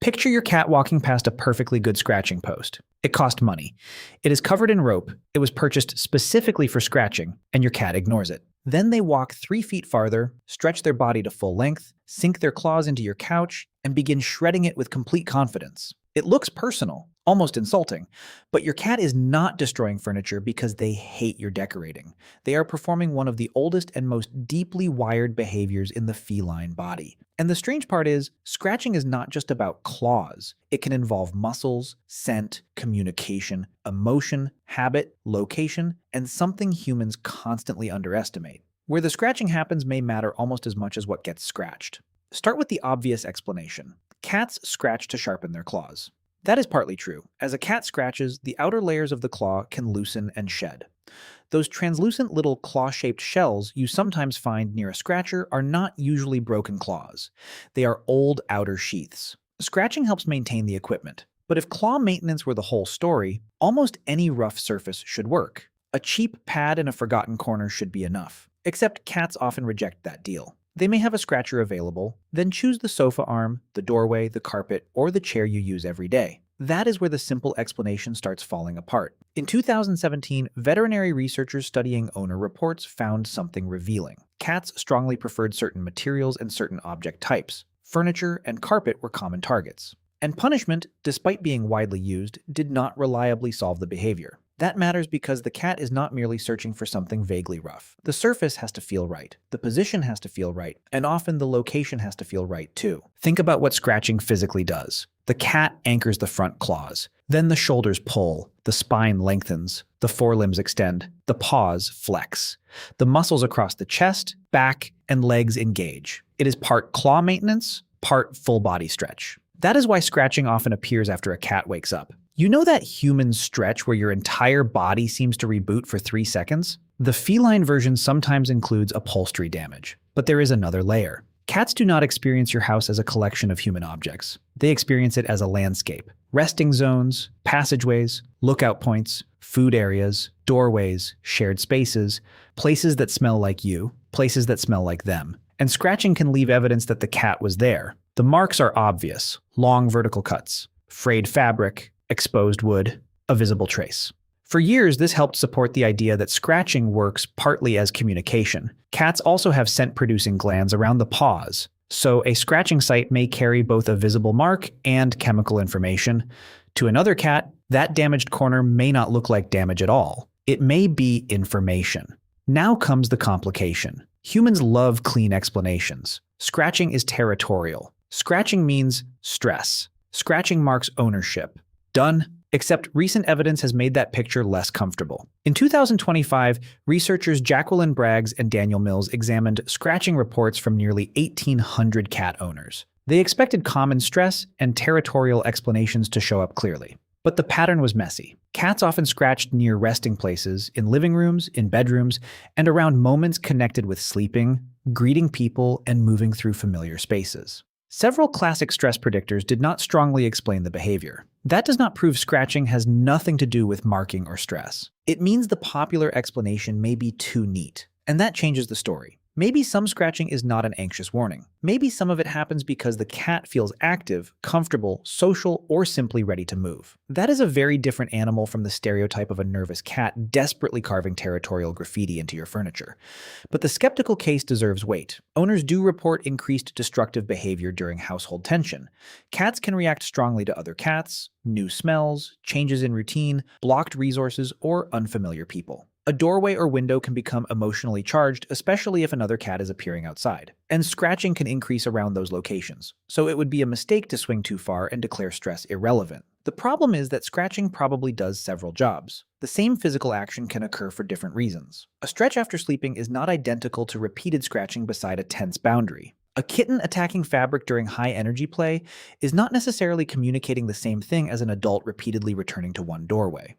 Picture your cat walking past a perfectly good scratching post. It cost money. It is covered in rope. It was purchased specifically for scratching, and your cat ignores it. Then they walk 3 feet farther, stretch their body to full length, sink their claws into your couch, and begin shredding it with complete confidence. It looks personal, almost insulting, but your cat is not destroying furniture because they hate your decorating. They are performing one of the oldest and most deeply wired behaviors in the feline body. And the strange part is, scratching is not just about claws. It can involve muscles, scent, communication, emotion, habit, location, and something humans constantly underestimate. Where the scratching happens may matter almost as much as what gets scratched. Start with the obvious explanation. Cats scratch to sharpen their claws. That is partly true. As a cat scratches, the outer layers of the claw can loosen and shed. Those translucent little claw-shaped shells you sometimes find near a scratcher are not usually broken claws. They are old outer sheaths. Scratching helps maintain the equipment. But if claw maintenance were the whole story, almost any rough surface should work. A cheap pad in a forgotten corner should be enough. Except cats often reject that deal. They may have a scratcher available, then choose the sofa arm, the doorway, the carpet, or the chair you use every day. That is where the simple explanation starts falling apart. In 2017, veterinary researchers studying owner reports found something revealing. Cats strongly preferred certain materials and certain object types. Furniture and carpet were common targets. And punishment, despite being widely used, did not reliably solve the behavior. That matters because the cat is not merely searching for something vaguely rough. The surface has to feel right, the position has to feel right, and often the location has to feel right too. Think about what scratching physically does. The cat anchors the front claws. Then the shoulders pull, the spine lengthens, the forelimbs extend, the paws flex. The muscles across the chest, back, and legs engage. It is part claw maintenance, part full body stretch. That is why scratching often appears after a cat wakes up. You know that human stretch where your entire body seems to reboot for 3 seconds? The feline version sometimes includes upholstery damage, but there is another layer. Cats do not experience your house as a collection of human objects. They experience it as a landscape. Resting zones, passageways, lookout points, food areas, doorways, shared spaces, places that smell like you, places that smell like them. And scratching can leave evidence that the cat was there. The marks are obvious: long vertical cuts, frayed fabric, exposed wood, a visible trace. For years, this helped support the idea that scratching works partly as communication. Cats also have scent-producing glands around the paws, so a scratching site may carry both a visible mark and chemical information. To another cat, that damaged corner may not look like damage at all. It may be information. Now comes the complication. Humans love clean explanations. Scratching is territorial. Scratching means stress. Scratching marks ownership. Done. Except recent evidence has made that picture less comfortable. In 2025, researchers Jacqueline Braggs and Daniel Mills examined scratching reports from nearly 1,800 cat owners. They expected common stress and territorial explanations to show up clearly. But the pattern was messy. Cats often scratched near resting places, in living rooms, in bedrooms, and around moments connected with sleeping, greeting people, and moving through familiar spaces. Several classic stress predictors did not strongly explain the behavior. That does not prove scratching has nothing to do with marking or stress. It means the popular explanation may be too neat, and that changes the story. Maybe some scratching is not an anxious warning. Maybe some of it happens because the cat feels active, comfortable, social, or simply ready to move. That is a very different animal from the stereotype of a nervous cat desperately carving territorial graffiti into your furniture. But the skeptical case deserves weight. Owners do report increased destructive behavior during household tension. Cats can react strongly to other cats, new smells, changes in routine, blocked resources, or unfamiliar people. A doorway or window can become emotionally charged, especially if another cat is appearing outside. And scratching can increase around those locations, so it would be a mistake to swing too far and declare stress irrelevant. The problem is that scratching probably does several jobs. The same physical action can occur for different reasons. A stretch after sleeping is not identical to repeated scratching beside a tense boundary. A kitten attacking fabric during high-energy play is not necessarily communicating the same thing as an adult repeatedly returning to one doorway.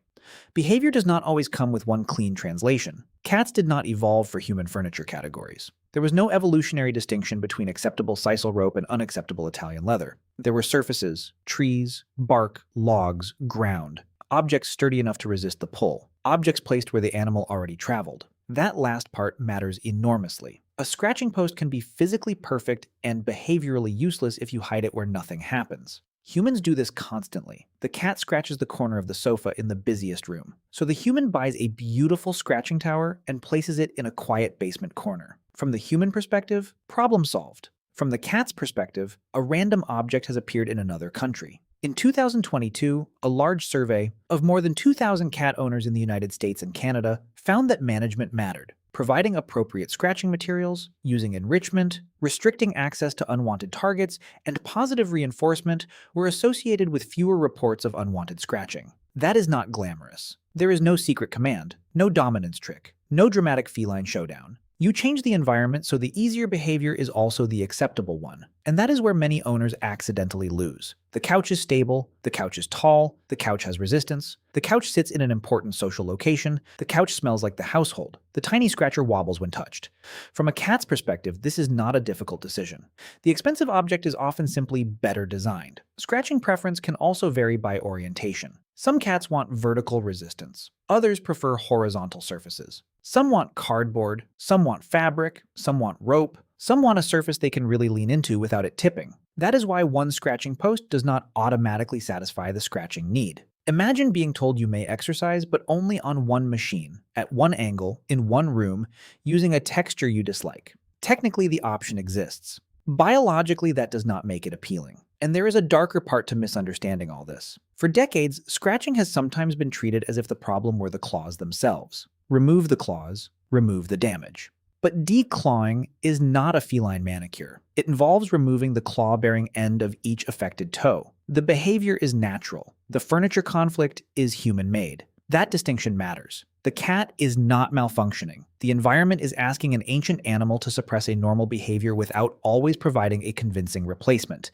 Behavior does not always come with one clean translation. Cats did not evolve for human furniture categories. There was no evolutionary distinction between acceptable sisal rope and unacceptable Italian leather. There were surfaces, trees, bark, logs, ground, objects sturdy enough to resist the pull, objects placed where the animal already traveled. That last part matters enormously. A scratching post can be physically perfect and behaviorally useless if you hide it where nothing happens. Humans do this constantly. The cat scratches the corner of the sofa in the busiest room. So the human buys a beautiful scratching tower and places it in a quiet basement corner. From the human perspective, problem solved. From the cat's perspective, a random object has appeared in another country. In 2022, a large survey of more than 2,000 cat owners in the United States and Canada found that management mattered. Providing appropriate scratching materials, using enrichment, restricting access to unwanted targets, and positive reinforcement were associated with fewer reports of unwanted scratching. That is not glamorous. There is no secret command, no dominance trick, no dramatic feline showdown. You change the environment so the easier behavior is also the acceptable one. And that is where many owners accidentally lose. The couch is stable, the couch is tall, the couch has resistance, the couch sits in an important social location, the couch smells like the household, the tiny scratcher wobbles when touched. From a cat's perspective, this is not a difficult decision. The expensive object is often simply better designed. Scratching preference can also vary by orientation. Some cats want vertical resistance. Others prefer horizontal surfaces. Some want cardboard, some want fabric, some want rope, some want a surface they can really lean into without it tipping. That is why one scratching post does not automatically satisfy the scratching need. Imagine being told you may exercise, but only on one machine, at one angle, in one room, using a texture you dislike. Technically, the option exists. Biologically, that does not make it appealing. And there is a darker part to misunderstanding all this. For decades, scratching has sometimes been treated as if the problem were the claws themselves. Remove the claws, remove the damage. But declawing is not a feline manicure. It involves removing the claw-bearing end of each affected toe. The behavior is natural. The furniture conflict is human-made. That distinction matters. The cat is not malfunctioning. The environment is asking an ancient animal to suppress a normal behavior without always providing a convincing replacement.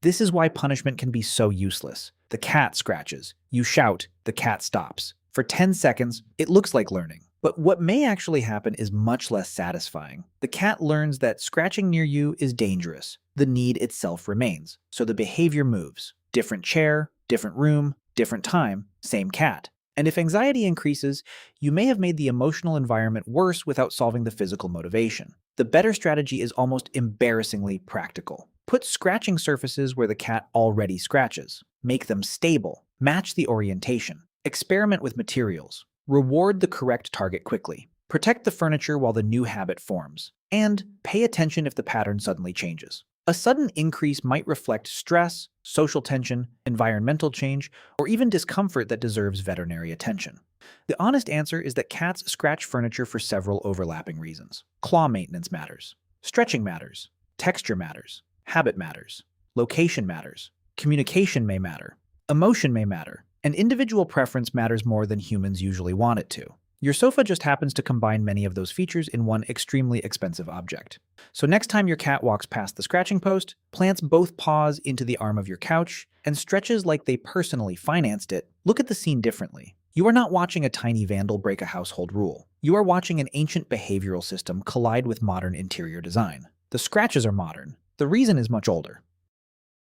This is why punishment can be so useless. The cat scratches. You shout, the cat stops. For 10 seconds, it looks like learning. But what may actually happen is much less satisfying. The cat learns that scratching near you is dangerous. The need itself remains, so the behavior moves. Different chair, different room, different time, same cat. And if anxiety increases, you may have made the emotional environment worse without solving the physical motivation. The better strategy is almost embarrassingly practical. Put scratching surfaces where the cat already scratches. Make them stable. Match the orientation. Experiment with materials. Reward the correct target quickly. Protect the furniture while the new habit forms. And pay attention if the pattern suddenly changes. A sudden increase might reflect stress, social tension, environmental change, or even discomfort that deserves veterinary attention. The honest answer is that cats scratch furniture for several overlapping reasons. Claw maintenance matters. Stretching matters. Texture matters. Habit matters. Location matters. Communication may matter. Emotion may matter. And individual preference matters more than humans usually want it to. Your sofa just happens to combine many of those features in one extremely expensive object. So next time your cat walks past the scratching post, plants both paws into the arm of your couch, and stretches like they personally financed it, look at the scene differently. You are not watching a tiny vandal break a household rule. You are watching an ancient behavioral system collide with modern interior design. The scratches are modern. The reason is much older.